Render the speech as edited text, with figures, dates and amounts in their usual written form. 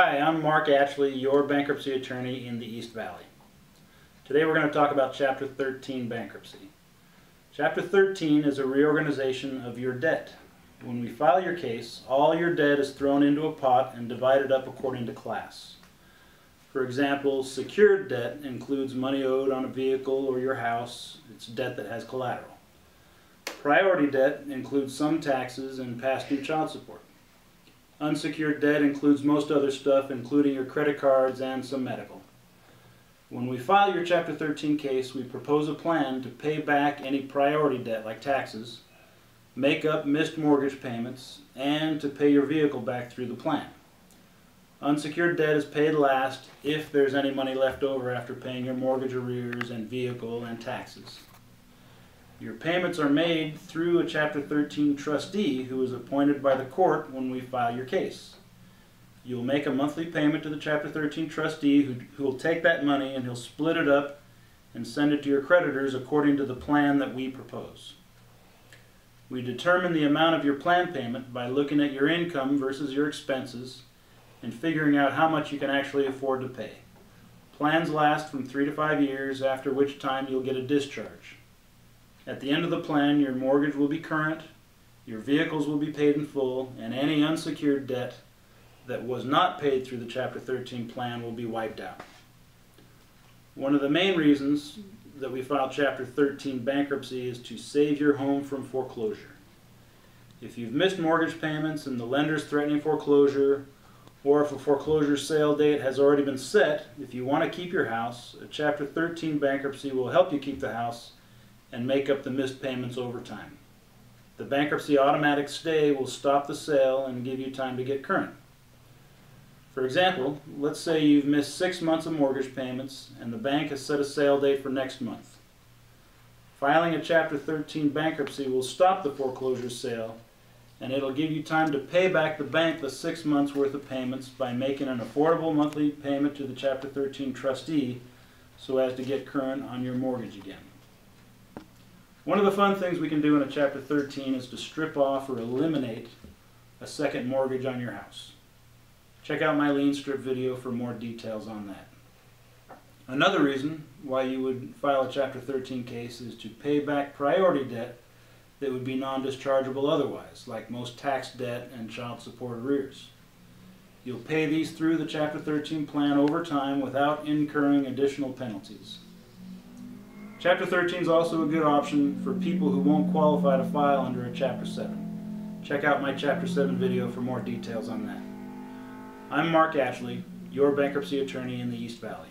Hi, I'm Mark Atchley, your bankruptcy attorney in the East Valley. Today we're going to talk about Chapter 13 bankruptcy. Chapter 13 is a reorganization of your debt. When we file your case, all your debt is thrown into a pot and divided up according to class. For example, secured debt includes money owed on a vehicle or your house. It's debt that has collateral. Priority debt includes some taxes and past due child support. Unsecured debt includes most other stuff, including your credit cards and some medical. When we file your Chapter 13 case, we propose a plan to pay back any priority debt like taxes, make up missed mortgage payments, and to pay your vehicle back through the plan. Unsecured debt is paid last if there's any money left over after paying your mortgage arrears and vehicle and taxes. Your payments are made through a Chapter 13 trustee who is appointed by the court when we file your case. You'll make a monthly payment to the Chapter 13 trustee who will take that money and he'll split it up and send it to your creditors according to the plan that we propose. We determine the amount of your plan payment by looking at your income versus your expenses and figuring out how much you can actually afford to pay. Plans last from 3 to 5 years, after which time you'll get a discharge. At the end of the plan, your mortgage will be current, your vehicles will be paid in full, and any unsecured debt that was not paid through the Chapter 13 plan will be wiped out. One of the main reasons that we file Chapter 13 bankruptcy is to save your home from foreclosure. If you've missed mortgage payments and the lender's threatening foreclosure, or if a foreclosure sale date has already been set, if you want to keep your house, a Chapter 13 bankruptcy will help you keep the house and make up the missed payments over time. The bankruptcy automatic stay will stop the sale and give you time to get current. For example, let's say you've missed 6 months of mortgage payments and the bank has set a sale date for next month. Filing a Chapter 13 bankruptcy will stop the foreclosure sale, and it'll give you time to pay back the bank the 6 months worth of payments by making an affordable monthly payment to the Chapter 13 trustee so as to get current on your mortgage again. One of the fun things we can do in a Chapter 13 is to strip off or eliminate a second mortgage on your house. Check out my lien strip video for more details on that. Another reason why you would file a Chapter 13 case is to pay back priority debt that would be non-dischargeable otherwise, like most tax debt and child support arrears. You'll pay these through the Chapter 13 plan over time without incurring additional penalties. Chapter 13 is also a good option for people who won't qualify to file under a Chapter 7. Check out my Chapter 7 video for more details on that. I'm Mark Atchley, your bankruptcy attorney in the East Valley.